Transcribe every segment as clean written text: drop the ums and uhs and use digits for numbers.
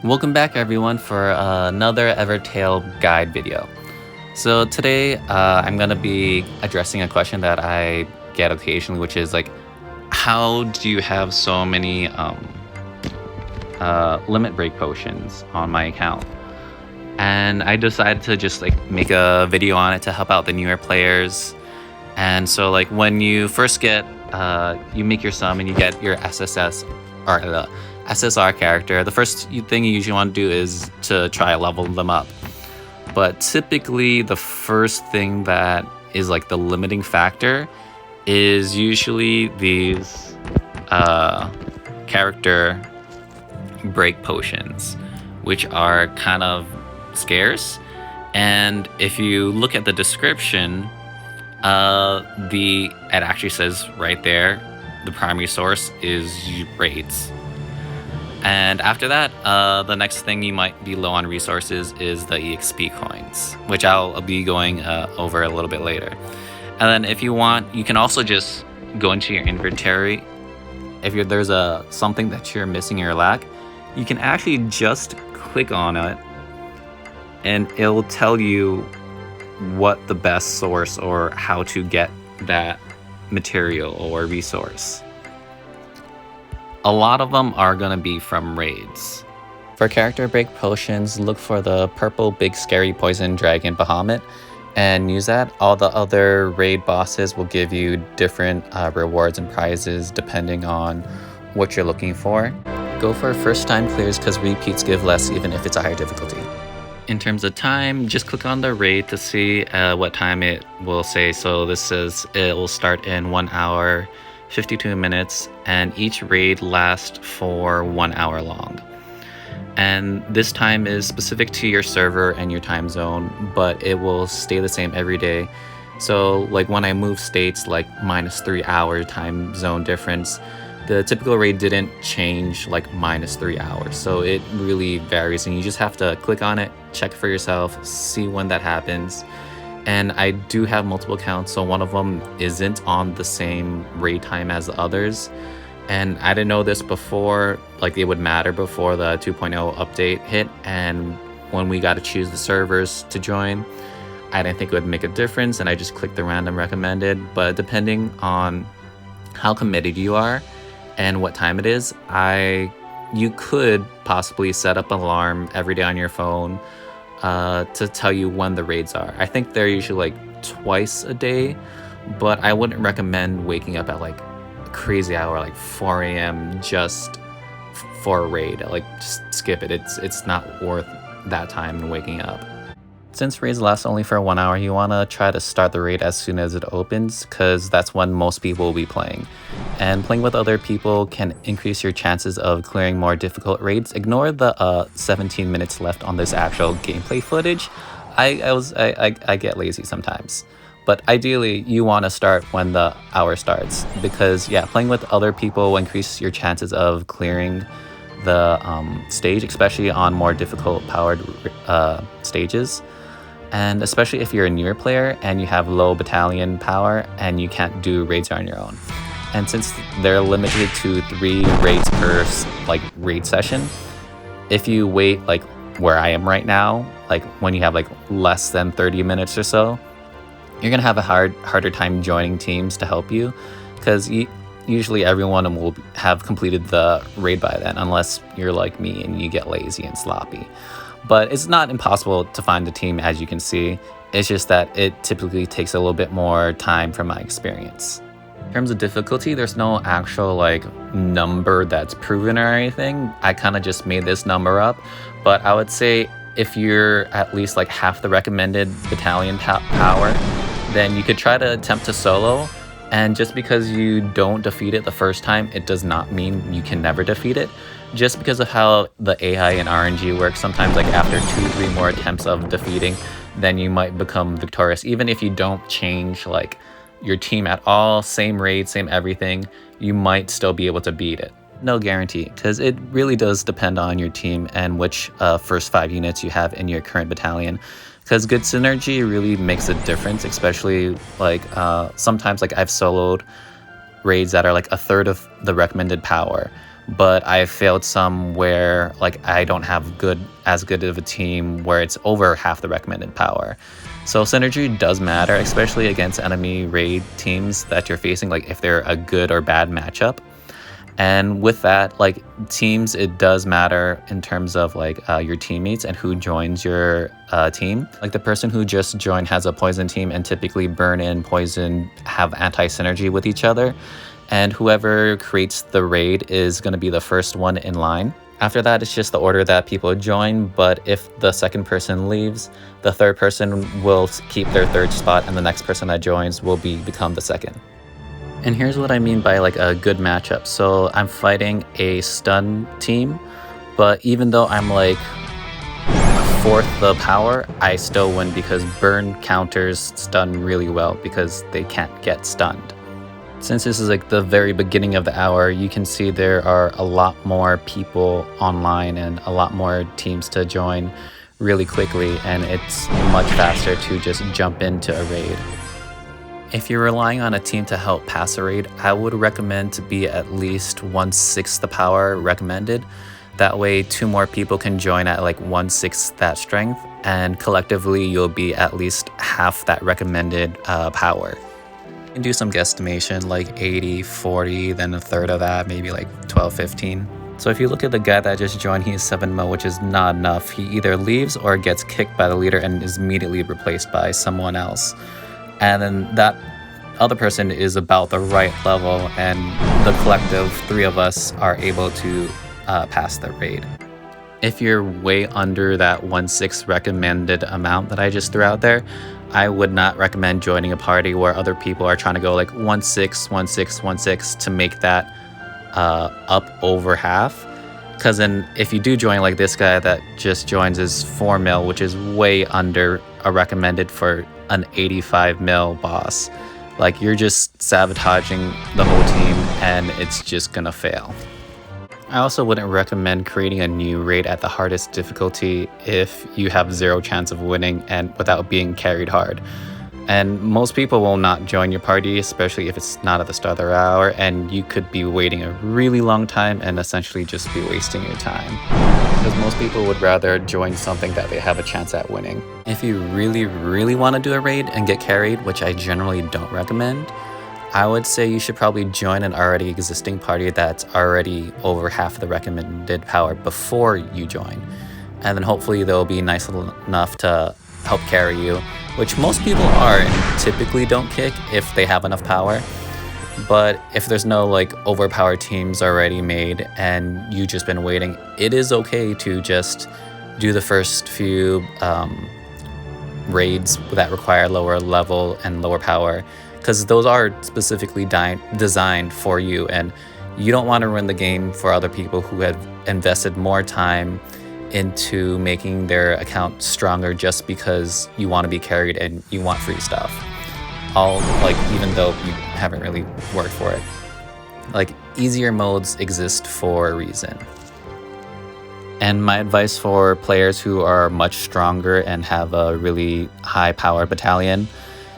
Welcome back everyone for another Evertail guide video. So today I'm going to be addressing a question that I get occasionally, which is like, how do you have so many limit break potions on my account? And I decided to just like make a video on it to help out the newer players. And so like when you first get, you make your summon, you get your SSS or the SSR character, the first thing you usually want to do is to try to level them up. But typically the first thing that is like the limiting factor is usually these character break potions, which are kind of scarce. And if you look at the description, it actually says right there, the primary source is raids. And after that, the next thing you might be low on resources is the EXP coins, which I'll be going over a little bit later. And then if you want, you can also just go into your inventory. If there's something that you're missing or lack, you can actually just click on it and it'll tell you what the best source or how to get that material or resource. A lot of them are going to be from raids. For character break potions, look for the purple big scary poison dragon Bahamut and use that. All the other raid bosses will give you different rewards and prizes depending on what you're looking for. Go for first time clears because repeats give less even if it's a higher difficulty. In terms of time, just click on the raid to see what time it will say. So this says it will start in 1 hour 52 minutes, and each raid lasts for 1 hour long. And this time is specific to your server and your time zone, but it will stay the same every day. So like when I move states, like -3 hour time zone difference, the typical raid didn't change like -3 hours. So it really varies and you just have to click on it, check for yourself, see when that happens. And I do have multiple accounts, so one of them isn't on the same raid time as the others. And I didn't know this before, like it would matter before the 2.0 update hit. And when we got to choose the servers to join, I didn't think it would make a difference. And I just clicked the random recommended. But depending on how committed you are and what time it is, you could possibly set up an alarm every day on your phone to tell you when the raids are. I think they're usually like twice a day, but I wouldn't recommend waking up at like a crazy hour, like 4 a.m. just for a raid. Like just skip it. It's not worth that time and waking up. Since raids last only for 1 hour, you want to try to start the raid as soon as it opens because that's when most people will be playing. And playing with other people can increase your chances of clearing more difficult raids. Ignore the 17 minutes left on this actual gameplay footage. I get lazy sometimes. But ideally, you want to start when the hour starts because yeah, playing with other people will increase your chances of clearing the stage, especially on more difficult powered stages. And especially if you're a newer player and you have low battalion power and you can't do raids on your own. And since they're limited to 3 raids per like raid session, if you wait like where I am right now, like when you have like less than 30 minutes or so, you're gonna have a harder time joining teams to help you because usually everyone will have completed the raid by then, unless you're like me and you get lazy and sloppy. But it's not impossible to find a team, as you can see. It's just that it typically takes a little bit more time from my experience. In terms of difficulty, there's no actual like number that's proven or anything. I kind of just made this number up, but I would say if you're at least like half the recommended battalion power, then you could try to attempt to solo. And just because you don't defeat it the first time, it does not mean you can never defeat it. Just because of how the AI and RNG works, sometimes like after 2-3 more attempts of defeating, then you might become victorious. Even if you don't change like your team at all, same raid, same everything, you might still be able to beat it. No guarantee, because it really does depend on your team and which first 5 units you have in your current battalion. Because good synergy really makes a difference, especially like sometimes like I've soloed raids that are like a third of the recommended power, but I failed some where like I don't have as good of a team where it's over half the recommended power. So synergy does matter, especially against enemy raid teams that you're facing, like if they're a good or bad matchup. And with that, like teams, it does matter in terms of like your teammates and who joins your team. Like the person who just joined has a poison team, and typically burn and poison have anti-synergy with each other. And whoever creates the raid is going to be the first one in line. After that, it's just the order that people join, but if the second person leaves, the third person will keep their third spot, and the next person that joins will become the second. And here's what I mean by like a good matchup. So I'm fighting a stun team, but even though I'm like fourth the power, I still win because burn counters stun really well because they can't get stunned. Since this is like the very beginning of the hour, you can see there are a lot more people online and a lot more teams to join really quickly, and it's much faster to just jump into a raid. If you're relying on a team to help pass a raid, I would recommend to be at least 1/6 the power recommended. That way 2 more people can join at like 1/6 that strength, and collectively you'll be at least half that recommended power. You can do some guesstimation like 80, 40, then a third of that, maybe like 12, 15. So if you look at the guy that just joined, he's 7 mil, which is not enough. He either leaves or gets kicked by the leader and is immediately replaced by someone else. And then that other person is about the right level, and the collective 3 of us are able to pass the raid. If you're way under that 1/6 recommended amount that I just threw out there, I would not recommend joining a party where other people are trying to go like 1/6, 1/6, 1/6 to make that up over half. Because then if you do join, like this guy that just joins is 4 mil, which is way under a recommended for an 85 mil boss. Like you're just sabotaging the whole team and it's just gonna fail. I also wouldn't recommend creating a new raid at the hardest difficulty if you have 0 chance of winning and without being carried hard. And most people will not join your party, especially if it's not at the start of their hour, and you could be waiting a really long time and essentially just be wasting your time. Because most people would rather join something that they have a chance at winning. If you really want to do a raid and get carried, which I generally don't recommend, I would say you should probably join an already existing party that's already over half the recommended power before you join. And then hopefully they'll be nice enough to help carry you, which most people are and typically don't kick if they have enough power. But if there's no like overpowered teams already made and you've just been waiting, it is okay to just do the first few raids that require lower level and lower power, because those are specifically designed for you, and you don't want to ruin the game for other people who have invested more time into making their account stronger just because you want to be carried and you want free stuff. Even though you haven't really worked for it. Like, easier modes exist for a reason. And my advice for players who are much stronger and have a really high power battalion,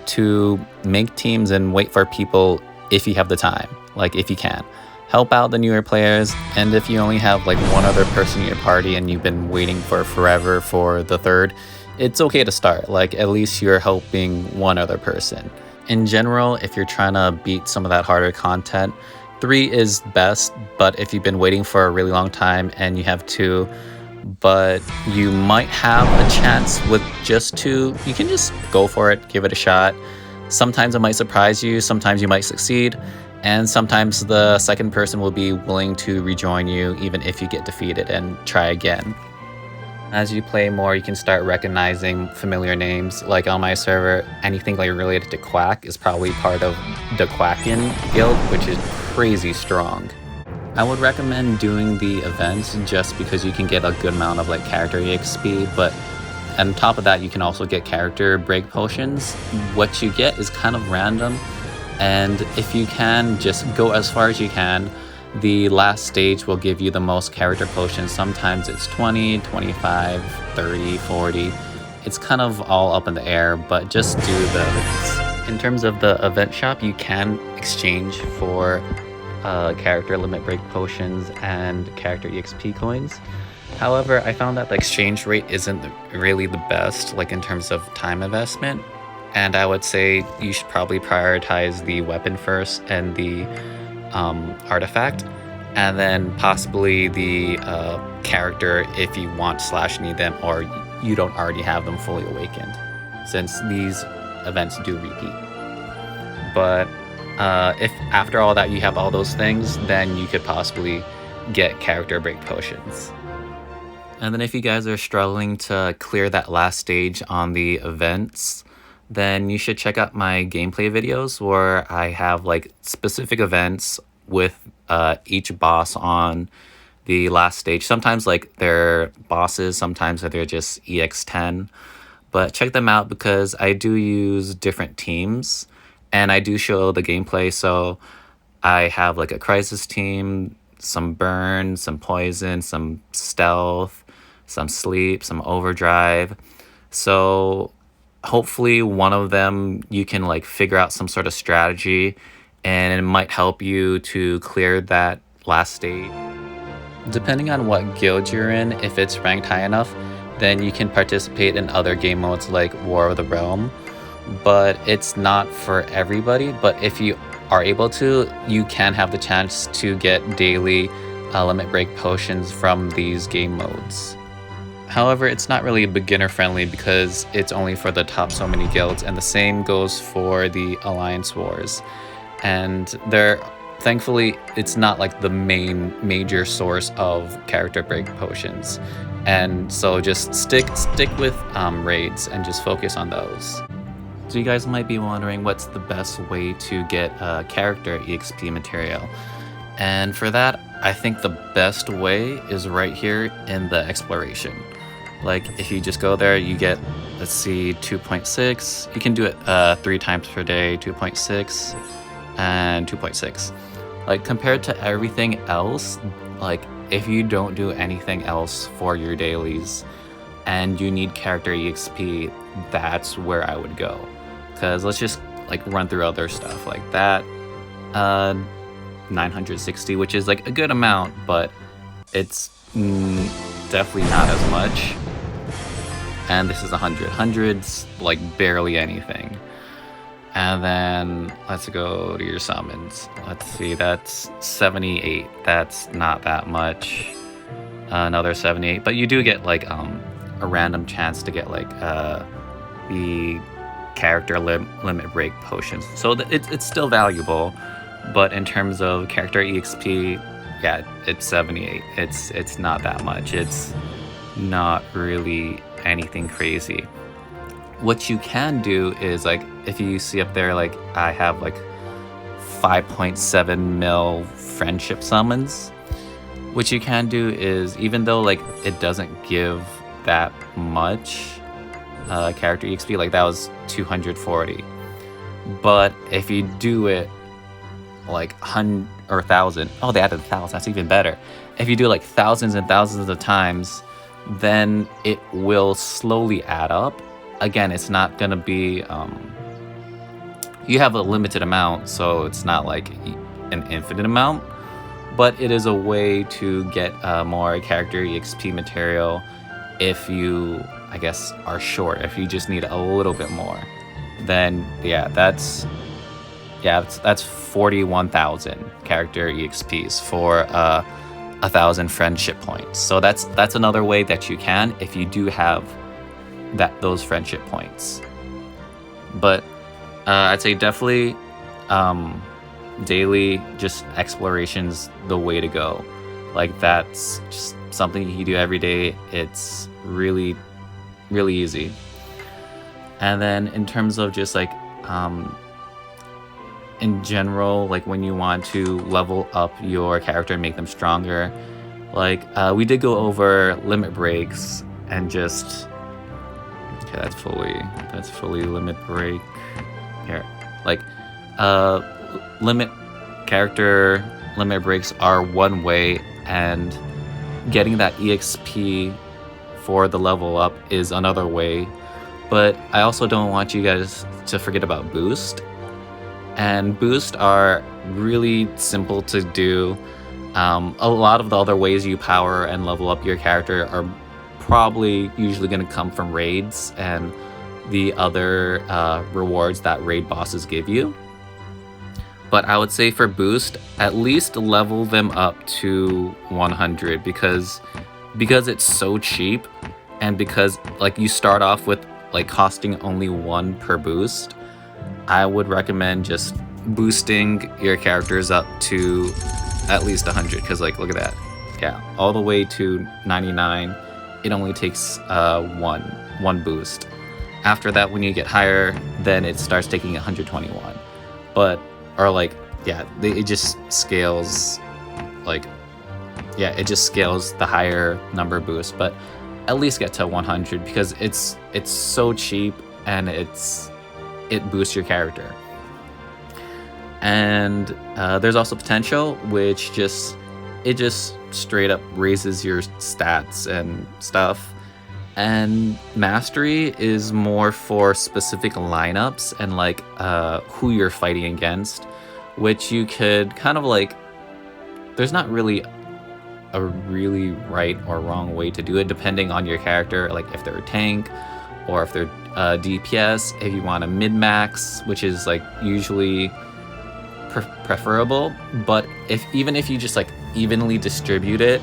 to make teams and wait for people if you have the time, like if you can. Help out the newer players, and if you only have like 1 other person in your party and you've been waiting for forever for the third, it's okay to start. Like, at least you're helping 1 other person. In general, if you're trying to beat some of that harder content, 3 is best, but if you've been waiting for a really long time and you have 2, but you might have a chance with just 2, you can just go for it, give it a shot. Sometimes it might surprise you, sometimes you might succeed, and sometimes the second person will be willing to rejoin you even if you get defeated and try again. As you play more, you can start recognizing familiar names. Like on my server, anything like related to Quack is probably part of the Quackin guild, which is crazy strong. I would recommend doing the events just because you can get a good amount of like character EXP, but on top of that, you can also get character break potions. What you get is kind of random, and if you can, just go as far as you can. The last stage will give you the most character potions. Sometimes it's 20, 25, 30, 40. It's kind of all up in the air, but just do the events. In terms of the event shop, you can exchange for character limit break potions and character EXP coins. However, I found that the exchange rate isn't really the best, like in terms of time investment. And I would say you should probably prioritize the weapon first and the artifact, and then possibly the character if you want / need them, or you don't already have them fully awakened, since these events do repeat. But if after all that you have all those things, then you could possibly get character break potions. And then if you guys are struggling to clear that last stage on the events, then you should check out my gameplay videos where I have like specific events with each boss on the last stage. Sometimes like they're bosses, sometimes they're just EX10. But check them out because I do use different teams and I do show the gameplay. So I have like a crisis team, some burn, some poison, some stealth, some sleep, some overdrive. So hopefully one of them you can like figure out some sort of strategy and it might help you to clear that last stage. Depending on what guild you're in, if it's ranked high enough, then you can participate in other game modes like War of the Realm. But it's not for everybody. But if you are able to, you can have the chance to get daily limit break potions from these game modes. However, it's not really beginner friendly because it's only for the top so many guilds, and the same goes for the Alliance Wars. And thankfully, it's not like the major source of character break potions. And so just stick with raids and just focus on those. So you guys might be wondering what's the best way to get character EXP material. And for that, I think the best way is right here in the exploration. Like if you just go there, you get, let's see, 2.6. You can do it 3 times per day, 2.6 and 2.6. Like compared to everything else, like if you don't do anything else for your dailies and you need character EXP, that's where I would go. Because let's just like run through other stuff like that. 960, which is like a good amount, but it's definitely not as much. And this is 100. 100's like barely anything. And then let's go to your summons. Let's see, that's 78. That's not that much. Another 78, but you do get like a random chance to get like the character limit break potions. So it's still valuable, but in terms of character EXP, yeah, it's 78. It's not that much. It's not really anything crazy. What you can do is like, if you see up there, like I have like 5.7 mil friendship summons. What you can do is, even though like it doesn't give that much character EXP, like that was 240. But if you do it like 100 or 1,000, oh, they added 1,000, that's even better. If you do like thousands and thousands of times, then it will slowly add up. Again, it's not gonna be, you have a limited amount, so it's not like an infinite amount, but it is a way to get more character EXP material if you, I guess, are short. If you just need a little bit more, then yeah, that's 41,000 character EXPs for 1,000 friendship points. So that's another way that you can, if you do have those friendship points. But I'd say definitely daily just exploration's the way to go. Like that's just something you do every day. It's really easy. And then in terms of just like in general, like when you want to level up your character and make them stronger, like we did go over limit breaks and just, okay, that's fully limit break here. Like character limit breaks are one way, and getting that EXP for the level up is another way. But I also don't want you guys to forget about boost. And boost are really simple to do. A lot of the other ways you power and level up your character are probably usually going to come from raids and the other rewards that raid bosses give you. But I would say for boost, at least level them up to 100 because it's so cheap, and because like you start off with like costing only 1 per boost. I would recommend just boosting your characters up to at least 100, because like look at that, yeah, all the way to 99. It only takes one boost. After that, when you get higher, then it starts taking 121. But or like yeah, it just scales, like yeah, it just scales the higher number boost. But at least get to 100 because it's so cheap and it boosts your character. And there's also potential, which just straight up raises your stats and stuff. And mastery is more for specific lineups and like who you're fighting against, which you could kind of like, there's not really a really right or wrong way to do it depending on your character, like if they're a tank or if they're DPS, if you want a mid-max, which is like usually preferable. But even if you just like evenly distribute it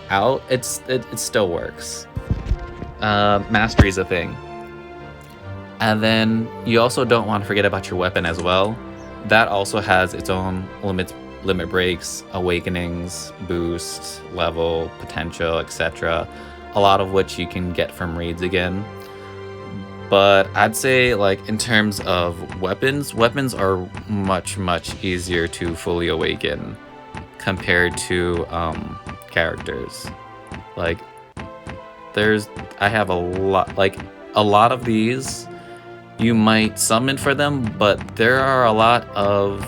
out, it still works. Mastery is a thing. And then you also don't want to forget about your weapon as well. That also has its own limit breaks, awakenings, boosts, level, potential, etc. A lot of which you can get from raids again. But I'd say like in terms of weapons are much easier to fully awaken compared to characters. Like I have a lot of these you might summon for them, but there are a lot of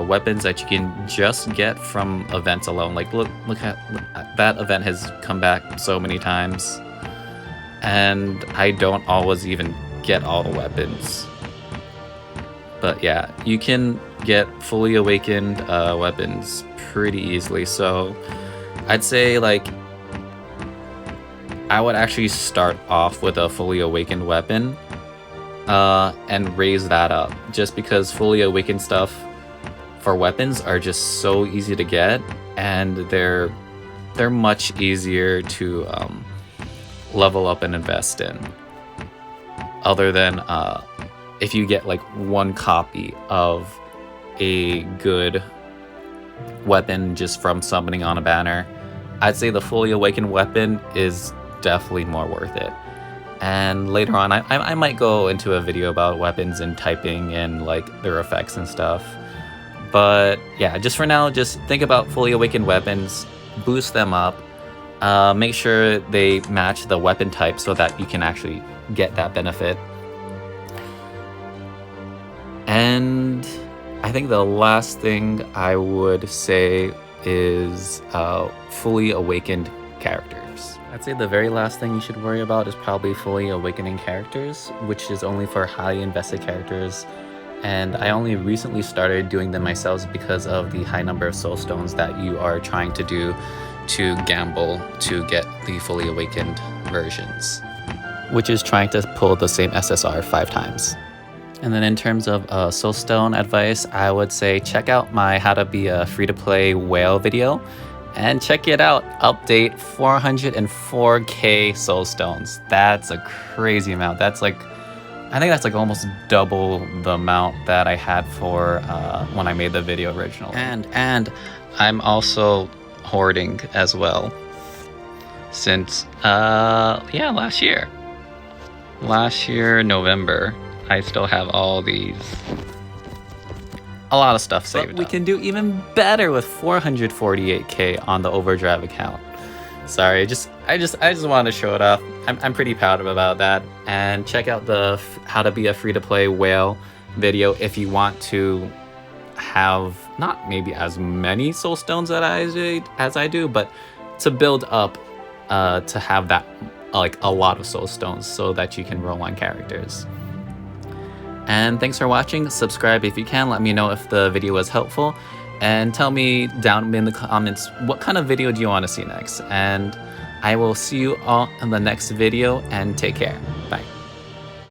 weapons that you can just get from events alone. Like look at that event has come back so many times, and I don't always even get all the weapons. But yeah, you can get fully awakened weapons pretty easily. So I'd say like I would actually start off with a fully awakened weapon and raise that up, just because fully awakened stuff for weapons are just so easy to get, and they're much easier to level up and invest in. Other than if you get like one copy of a good weapon just from summoning on a banner, I'd say the fully awakened weapon is definitely more worth it. And later on, I might go into a video about weapons and typing and like their effects and stuff. But yeah, just for now, just think about fully awakened weapons, boost them up, make sure they match the weapon type so that you can actually get that benefit. And I think the last thing I would say is fully awakened characters. I'd say the very last thing you should worry about is probably fully awakening characters, which is only for highly invested characters. And I only recently started doing them myself because of the high number of soul stones that you are trying to do to gamble to get the fully awakened versions, which is trying to pull the same SSR 5 times. And then in terms of soulstone advice, I would say check out my how to be a free-to-play whale video, and check it out. Update 404k soulstones. That's a crazy amount. That's like, I think that's like almost double the amount that I had for when I made the video originally. And I'm also hoarding as well since last year November. I still have all these, a lot of stuff saved. But we can do even better with 448k on the overdrive account. Sorry, I just wanted to show it off. I'm pretty proud about that. And check out the how to be a free-to-play whale video if you want to have not maybe as many soul stones as I do, but to build up to have that like a lot of soul stones so that you can roll on characters. And thanks for watching. Subscribe if you can. Let me know if the video was helpful. And tell me down in the comments what kind of video do you want to see next. And I will see you all in the next video, and take care. Bye.